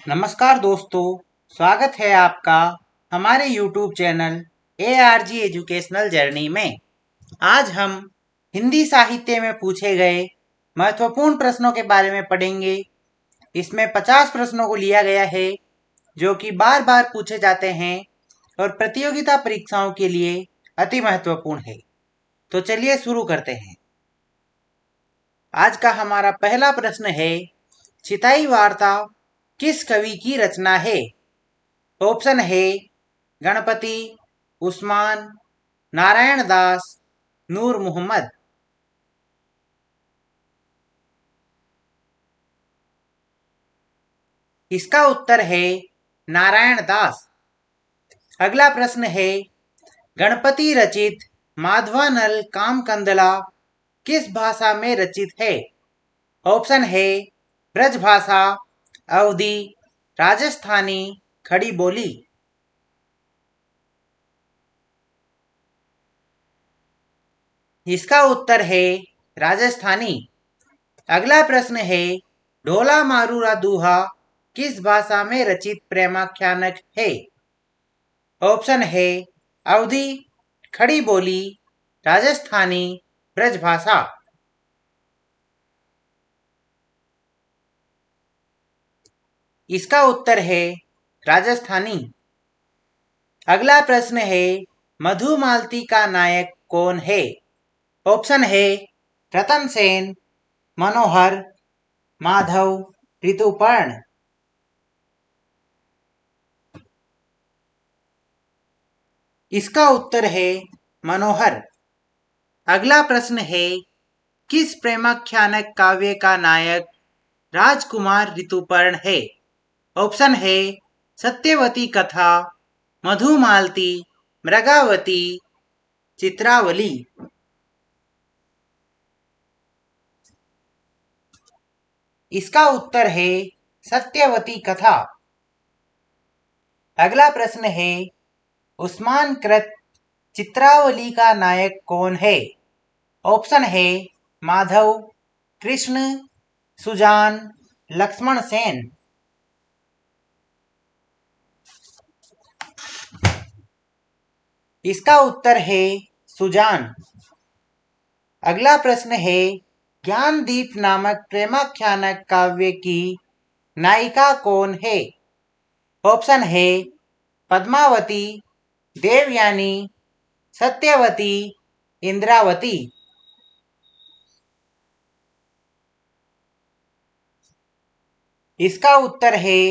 नमस्कार दोस्तों, स्वागत है आपका हमारे YouTube channel ARG educational journey में। आज हम हिंदी साहित्य में पूछे गए महत्वपूर्ण प्रश्नों के बारे में पढ़ेंगे। इसमें 50 प्रश्नों को लिया गया है जो कि बार बार पूछे जाते हैं और प्रतियोगिता परीक्षाओं के लिए अति महत्वपूर्ण है। तो चलिए शुरू करते हैं। आज का हमारा पहला प्रश्न है, चिताई वार्ता किस कवि की रचना है? ऑप्शन है गणपति, उस्मान, नारायण दास, नूर मोहम्मद। इसका उत्तर है नारायण दास। अगला प्रश्न है, गणपति रचित माधवानल कामकंदला किस भाषा में रचित है? ऑप्शन है ब्रज भाषा, अवधी, राजस्थानी, खड़ी बोली। इसका उत्तर है राजस्थानी। अगला प्रश्न है, ढोला मारूरा दूहा किस भाषा में रचित प्रेमाख्यानक है? ऑप्शन है अवधी, खड़ी बोली, राजस्थानी, ब्रजभाषा। इसका उत्तर है राजस्थानी। अगला प्रश्न है, मधुमालती का नायक कौन है? ऑप्शन है रतन सेन, मनोहर, माधव, ऋतुपर्ण। इसका उत्तर है मनोहर। अगला प्रश्न है, किस प्रेमाख्यानक काव्य का नायक राजकुमार ऋतुपर्ण है? ऑप्शन है सत्यवती कथा, मधुमालती, मृगावती, चित्रावली। इसका उत्तर है सत्यवती कथा। अगला प्रश्न है, उस्मान कृत चित्रावली का नायक कौन है? ऑप्शन है माधव, कृष्ण, सुजान, लक्ष्मण सेन। इसका उत्तर है सुजान। अगला प्रश्न है, ज्ञानदीप नामक प्रेमाख्यानक काव्य की नायिका कौन है? ऑप्शन है पद्मावती, देवयानी, सत्यवती, इंद्रावती। इसका उत्तर है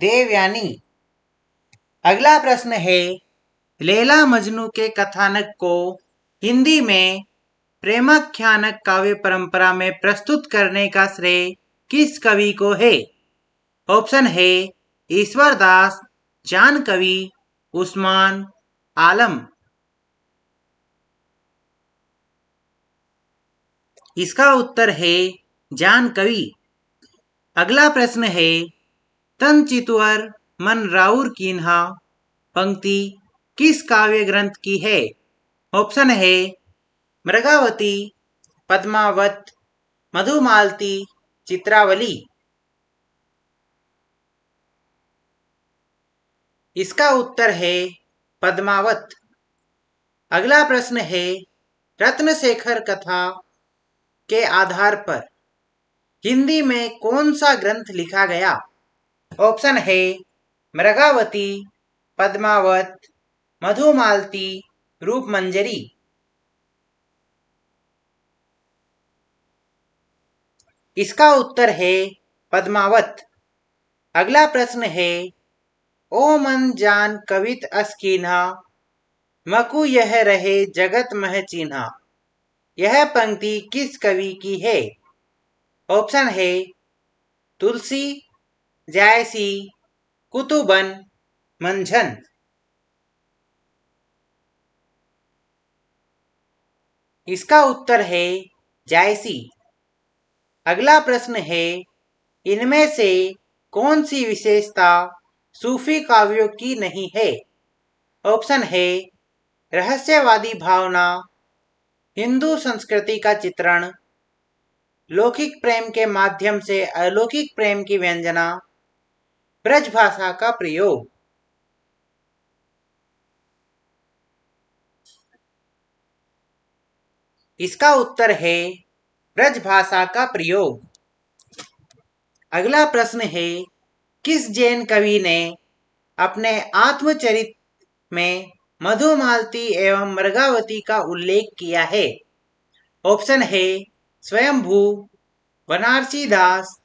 देवयानी। अगला प्रश्न है, लैला मजनू के कथानक को हिंदी में प्रेमाख्यानक काव्य परंपरा में प्रस्तुत करने का श्रेय किस कवि को है? ऑप्शन है ईश्वर दास, जान कवि, उस्मान, आलम। इसका उत्तर है जान कवि। अगला प्रश्न है, तन चितवर मन राउर कीन्हा पंक्ति किस काव्य ग्रंथ की है? ऑप्शन है मृगावती, पद्मावत, मधुमालती, चित्रावली। इसका उत्तर है पद्मावत। अगला प्रश्न है, रत्नशेखर कथा के आधार पर हिंदी में कौन सा ग्रंथ लिखा गया? ऑप्शन है मृगावती, पद्मावत, मधुमालती, रूपमंजरी। इसका उत्तर है पद्मावत। अगला प्रश्न है, ओ मन जान कवित अस्कीन्हा मकु यह रहे जगत मह चिन्हा यह पंक्ति किस कवि की है? ऑप्शन है तुलसी, जायसी, कुतुबन, मंझन। इसका उत्तर है जायसी। अगला प्रश्न है, इनमें से कौन सी विशेषता सूफी काव्यों की नहीं है? ऑप्शन है रहस्यवादी भावना, हिंदू संस्कृति का चित्रण, लौकिक प्रेम के माध्यम से अलौकिक प्रेम की व्यंजना, ब्रजभाषा का प्रयोग। इसका उत्तर है ब्रजभाषा का प्रयोग। अगला प्रश्न है, किस जैन कवि ने अपने आत्मचरित में मधुमालती एवं मृगावती का उल्लेख किया है? ऑप्शन है स्वयंभू, बनारसी दास,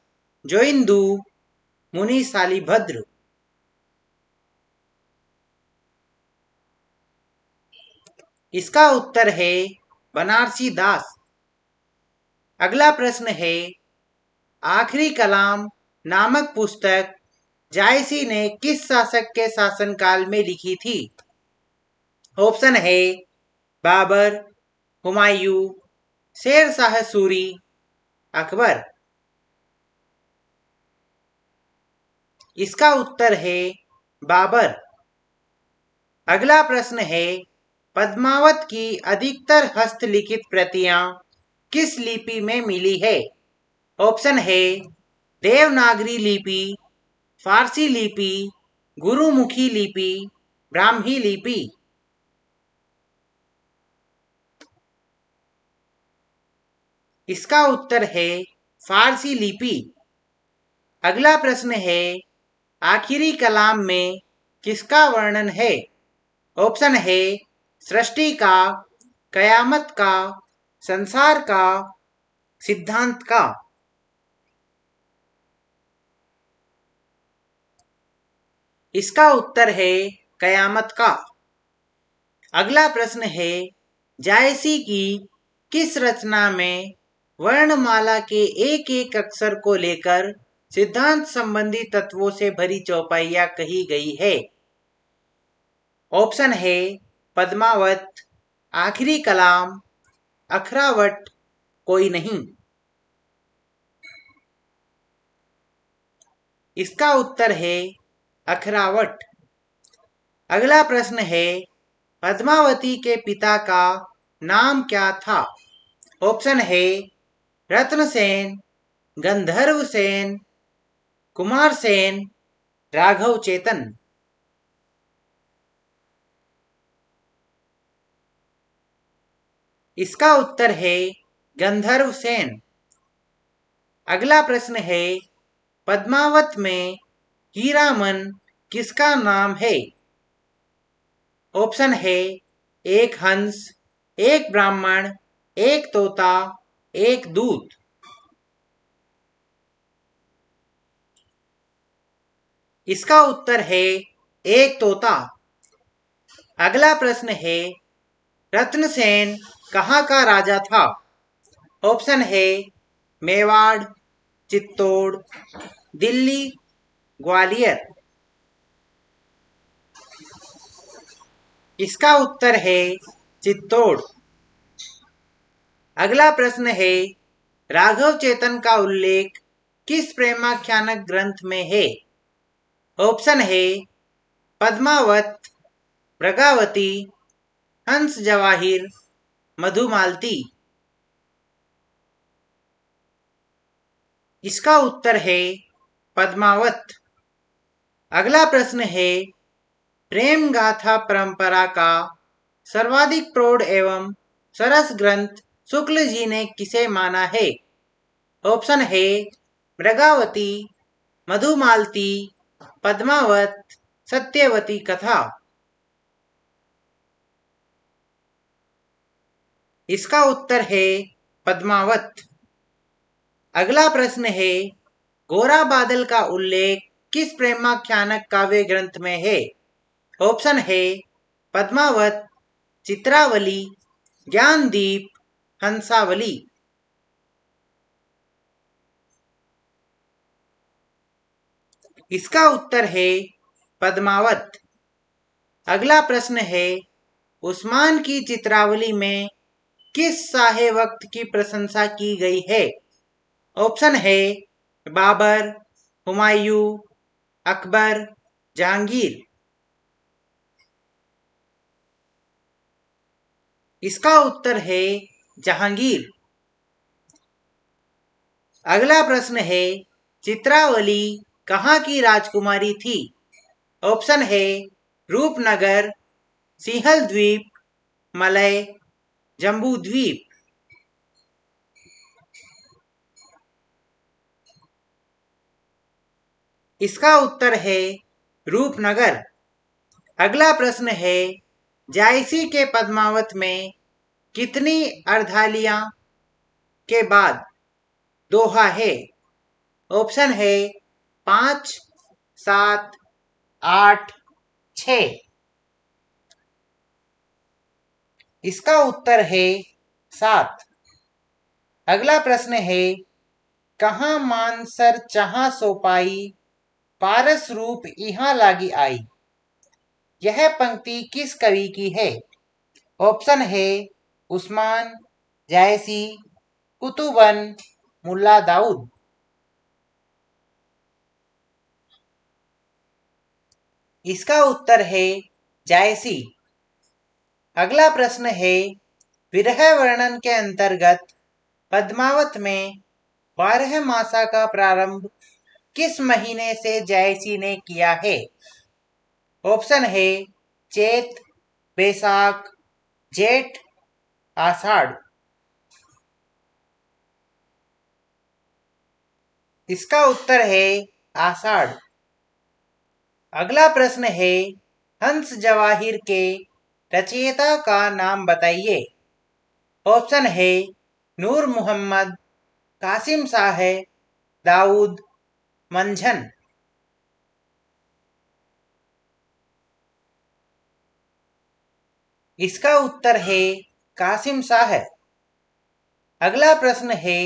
जोइंदू, मुनि शालिभद्र। इसका उत्तर है बनारसी दास। अगला प्रश्न है, आखिरी कलाम नामक पुस्तक जायसी ने किस शासक के शासनकाल में लिखी थी? ऑप्शन है बाबर, हुमायूं, शेर शाह सूरी, अकबर। इसका उत्तर है बाबर। अगला प्रश्न है, पद्मावत की अधिकतर हस्तलिखित प्रतियां किस लिपि में मिली है? ऑप्शन है देवनागरी लिपि, फारसी लिपि, गुरुमुखी लिपि, ब्राह्मी लिपि। इसका उत्तर है फारसी लिपि। अगला प्रश्न है, आखिरी कलाम में किसका वर्णन है? ऑप्शन है सृष्टि का, कयामत का, संसार का, सिद्धांत का। इसका उत्तर है कयामत का। अगला प्रश्न है, जायसी की किस रचना में वर्णमाला के एक एक अक्षर को लेकर सिद्धांत संबंधी तत्वों से भरी चौपाइयां कही गई है? ऑप्शन है पद्मावत, आखिरी कलाम, अखरावट, कोई नहीं। इसका उत्तर है अखरावट। अगला प्रश्न है, पद्मावती के पिता का नाम क्या था? ऑप्शन है रत्नसेन, गंधर्वसेन, कुमारसेन, राघव चेतन। इसका उत्तर है गंधर्वसेन। अगला प्रश्न है, पद्मावत में हीरामन किसका नाम है? ऑप्शन है एक हंस, एक ब्राह्मण, एक तोता, एक दूत। इसका उत्तर है एक तोता। अगला प्रश्न है, रत्नसेन कहाँ का राजा था? ऑप्शन है मेवाड़, चित्तौड़, दिल्ली, ग्वालियर। इसका उत्तर है चित्तौड़। अगला प्रश्न है, राघव चेतन का उल्लेख किस प्रेमाख्यानक ग्रंथ में है? ऑप्शन है पद्मावत, मृगावती, हंस जवाहिर, मधुमालती। इसका उत्तर है पद्मावत। अगला प्रश्न है, प्रेम गाथा परंपरा का सर्वाधिक प्रौढ़ एवं सरस ग्रंथ शुक्ल जी ने किसे माना है? ऑप्शन है मृगावती, मधुमालती, पद्मावत, सत्यवती कथा। इसका उत्तर है पद्मावत। अगला प्रश्न है, गोरा बादल का उल्लेख किस प्रेमाख्यानक काव्य ग्रंथ में है? ऑप्शन है पद्मावत, चित्रावली, ज्ञानदीप, हंसावली। इसका उत्तर है पद्मावत। अगला प्रश्न है, उस्मान की चित्रावली में किस शाहे वक्त की प्रशंसा की गई है? ऑप्शन है बाबर, हुमायूं, अकबर, जहांगीर। इसका उत्तर है जहांगीर। अगला प्रश्न है, चित्रावली कहाँ की राजकुमारी थी? ऑप्शन है रूपनगर, सिंहल द्वीप, मलय, जम्बू द्वीप। इसका उत्तर है रूपनगर। अगला प्रश्न है, जायसी के पद्मावत में कितनी अर्धालियां के बाद दोहा है? ऑप्शन है 5, 7, 8, 6। इसका उत्तर है 7। अगला प्रश्न है, कहाँ मानसर जहाँ सो पाई, पारस रूप यहाँ लागी आई। यह पंक्ति किस कवि की है? ऑप्शन है उस्मान, जायसी, कुतुबन, मुल्ला दाऊद। इसका उत्तर है जायसी। अगला प्रश्न है, विरह वर्णन के अंतर्गत पद्मावत में 12 मासा का प्रारंभ किस महीने से जायसी ने किया है? ऑप्शन है चैत, बैसाख, जेठ, आषाढ़। इसका उत्तर है आषाढ़। अगला प्रश्न है, हंस जवाहिर के रचयिता का नाम बताइए। ऑप्शन है नूर मोहम्मद, कासिम साहब, दाऊद, मंझन। इसका उत्तर है कासिम साहब। अगला प्रश्न है,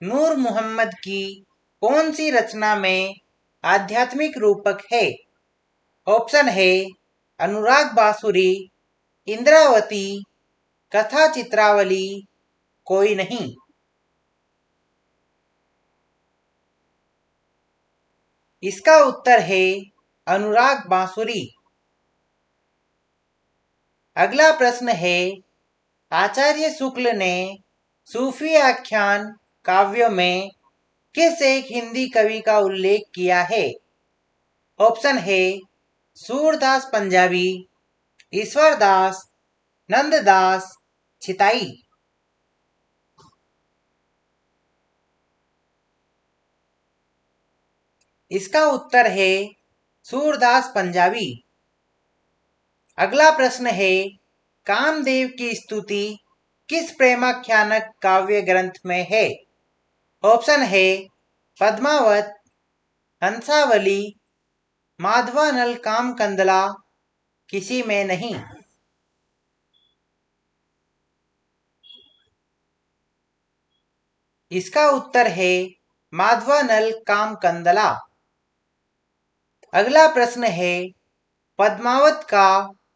नूर मोहम्मद की कौन सी रचना में आध्यात्मिक रूपक है? ऑप्शन है अनुराग बांसुरी, इंद्रावती, कथा चित्रावली, कोई नहीं। इसका उत्तर है अनुराग बांसुरी। अगला प्रश्न है, आचार्य शुक्ल ने सूफी आख्यान काव्य में किस एक हिंदी कवि का उल्लेख किया है? ऑप्शन है सूरदास पंजाबी, ईश्वरदास, नंददास, छिताई। इसका उत्तर है सूरदास पंजाबी। अगला प्रश्न है, कामदेव की स्तुति किस प्रेमाख्यानक काव्य ग्रंथ में है? ऑप्शन है पद्मावत, हंसावली, माधवानल कामकंदला, किसी में नहीं। इसका उत्तर है माधवानल कामकंदला। अगला प्रश्न है, पद्मावत का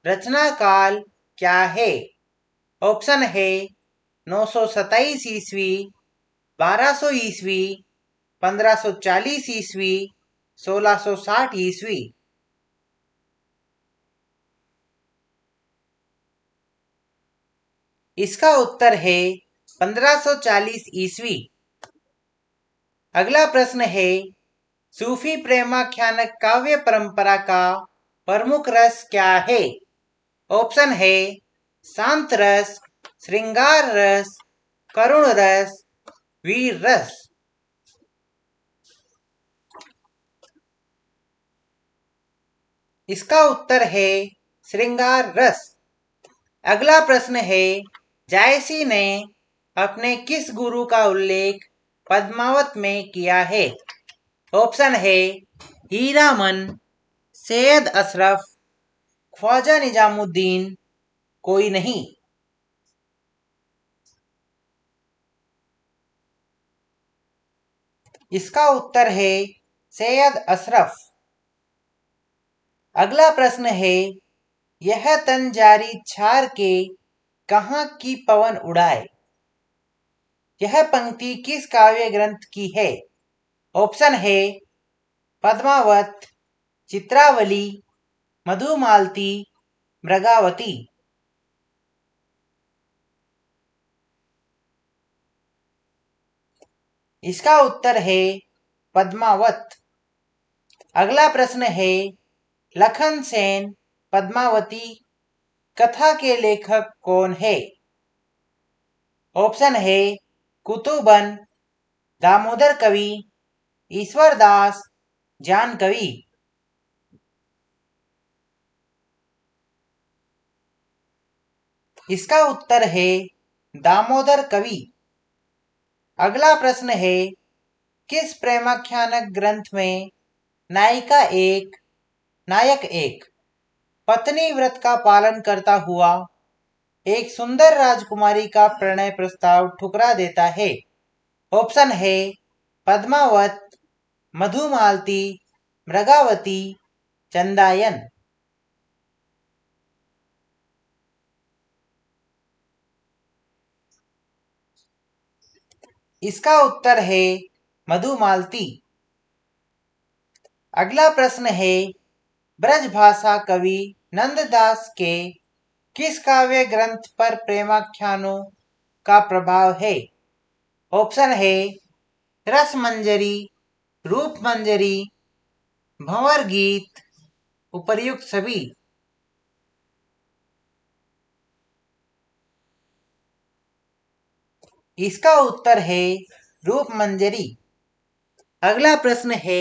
रचना काल क्या है? ऑप्शन है 927 ईस्वी, 1200 ईस्वी, 1540 ईस्वी, 1660 ईस्वी। इसका उत्तर है 1540 ईस्वी। अगला प्रश्न है, सूफी प्रेमाख्यानक काव्य परंपरा का प्रमुख रस क्या है? ऑप्शन है शांत रस, श्रृंगार रस, करुण रस, वीर रस। इसका उत्तर है श्रृंगार रस। अगला प्रश्न है, जायसी ने अपने किस गुरु का उल्लेख पद्मावत में किया है? ऑप्शन है हीरामन, सैयद अशरफ, ख्वाजा निजामुद्दीन, कोई नहीं। इसका उत्तर है सैयद अशरफ। अगला प्रश्न है, यह तन जारी छार के कहाँ की पवन उड़ाए। यह पंक्ति किस काव्य ग्रंथ की है? ऑप्शन है पद्मावत, चित्रावली, मधुमालती, मृगावती। इसका उत्तर है पद्मावत। अगला प्रश्न है, लखन सेन पद्मावती कथा के लेखक कौन है? ऑप्शन है कुतुबन, दामोदर कवि, ईश्वर दास, जान कवि। इसका उत्तर है दामोदर कवि। अगला प्रश्न है, किस प्रेमाख्यानक ग्रंथ में नायिका एक नायक एक पत्नी व्रत का पालन करता हुआ एक सुंदर राजकुमारी का प्रणय प्रस्ताव ठुकरा देता है? ऑप्शन है पद्मावत, मधुमालती, मृगावती, चंदायन। इसका उत्तर है मधुमालती। अगला प्रश्न है, ब्रजभाषा कवि नंददास के किस काव्य ग्रंथ पर प्रेमाख्यानों का प्रभाव है? ऑप्शन है रसमंजरी, रूपमंजरी, भंवर गीत, उपर्युक्त सभी। इसका उत्तर है रूपमंजरी। अगला प्रश्न है,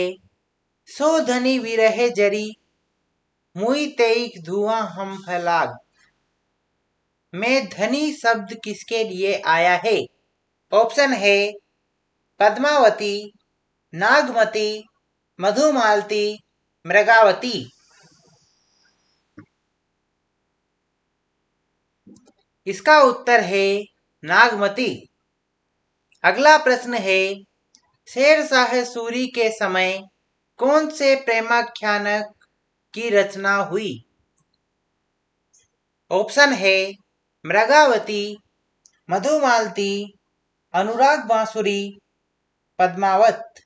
सो धनी विरहे जरी, मुई तेईक धुआं हम फैलाग में धनी शब्द किसके लिए आया है? ऑप्शन है पद्मावती, नागमती, मधुमालती, मृगावती। इसका उत्तर है नागमती। अगला प्रश्न है, शेरशाह सूरी के समय कौन से प्रेमाख्यानक की रचना हुई? ऑप्शन है मृगावती, मधुमालती, अनुराग बांसुरी, पद्मावत।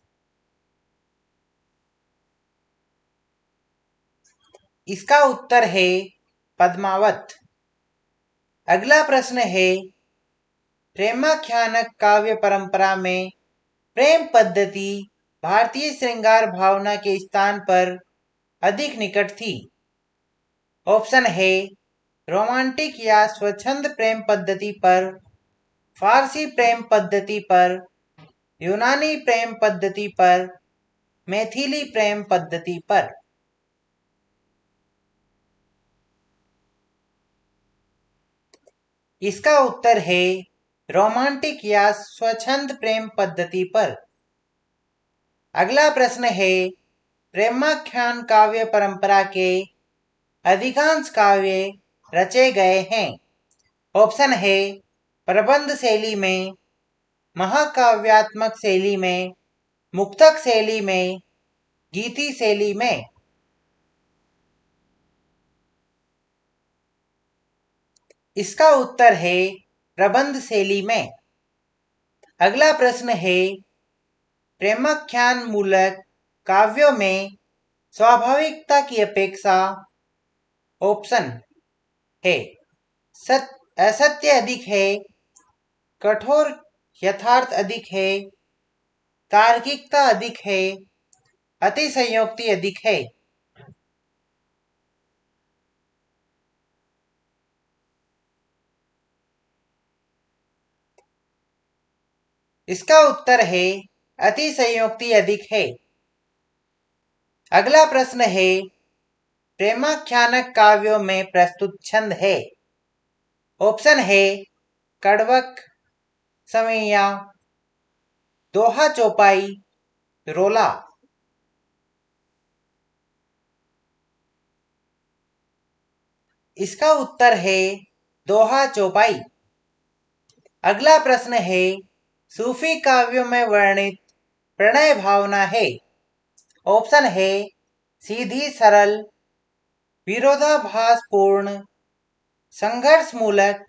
इसका उत्तर है पद्मावत। अगला प्रश्न है, प्रेमाख्यानक काव्य परंपरा में प्रेम पद्धति भारतीय श्रृंगार भावना के स्थान पर अधिक निकट थी। ऑप्शन है रोमांटिक या स्वच्छंद प्रेम पद्धति पर, फारसी प्रेम पद्धति पर, यूनानी प्रेम पद्धति पर, मैथिली प्रेम पद्धति पर। इसका उत्तर है रोमांटिक या स्वच्छंद प्रेम पद्धति पर। अगला प्रश्न है, प्रेमाख्यान काव्य परंपरा के अधिकांश काव्य रचे गए हैं। ऑप्शन है प्रबंध शैली में, महाकाव्यात्मक शैली में, मुक्तक शैली में, गीति शैली में। इसका उत्तर है प्रबंध शैली में। अगला प्रश्न है, प्रेमाख्यान मूलक काव्यों में स्वाभाविकता की अपेक्षा ऑप्शन है असत्य अधिक है, कठोर यथार्थ अधिक है, तार्किकता अधिक है, अतिशयोक्ति अधिक है। इसका उत्तर है अतिशयोक्ति अधिक है। अगला प्रश्न है, प्रेमाख्यानक काव्यों में प्रस्तुत छंद है। ऑप्शन है कड़वक, समैया, दोहा चौपाई, रोला। इसका उत्तर है दोहा चौपाई। अगला प्रश्न है, सूफी काव्यों में वर्णित प्रणय भावना है। ऑप्शन है सीधी सरल, विरोधाभासपूर्ण, संघर्षमूलक,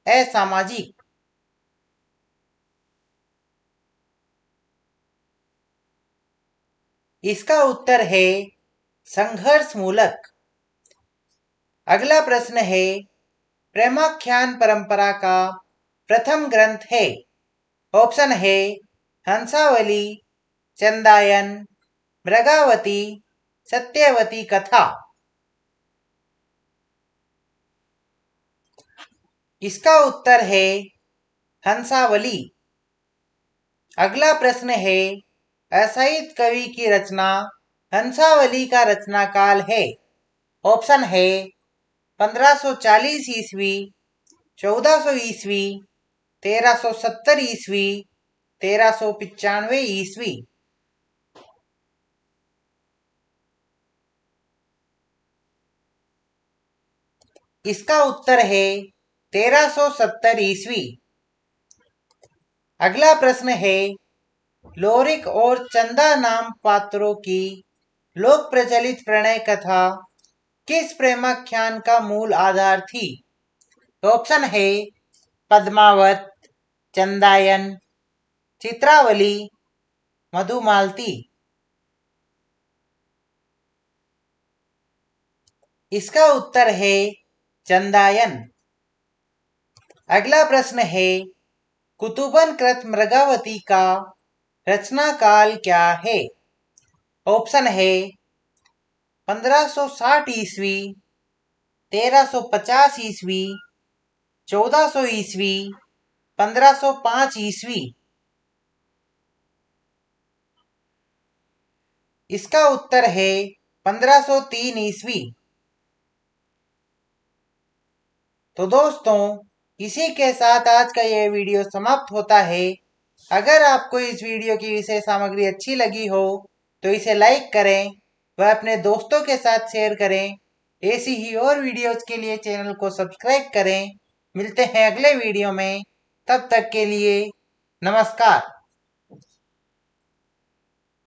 असामाजिक। इसका उत्तर है संघर्षमूलक। अगला प्रश्न है, प्रेमाख्यान परंपरा का प्रथम ग्रंथ है। ऑप्शन है हंसावली, चंदायन, मृगावती सत्यवती कथा। इसका उत्तर है हंसावली। अगला प्रश्न है, असाहित कवि की रचना हंसावली का रचना काल है। ऑप्शन है 1540 ईस्वी, 1400 ईस्वी, 1370 ईस्वी, 1395 ईस्वी। इसका उत्तर है 1370 ईस्वी। अगला प्रश्न है, लोरिक और चंदा नाम पात्रों की लोक प्रचलित प्रणय कथा किस प्रेमाख्यान का मूल आधार थी? ऑप्शन है पद्मावत, चंदायन, चित्रावली, मधुमालती। इसका उत्तर है चंदायन। अगला प्रश्न है, कुतुबन कृत मृगावती का रचना काल क्या है? ऑप्शन है 1560 ईस्वी, 1350 ईस्वी, 1400 ईस्वी, 1505 ईस्वी। इसका उत्तर है 1503 ईस्वी। तो दोस्तों, इसी के साथ आज का यह वीडियो समाप्त होता है। अगर आपको इस वीडियो की विषय सामग्री अच्छी लगी हो तो इसे लाइक करें व अपने दोस्तों के साथ शेयर करें। ऐसी ही और वीडियोज के लिए चैनल को सब्सक्राइब करें। मिलते हैं अगले वीडियो में, तब तक के लिए नमस्कार।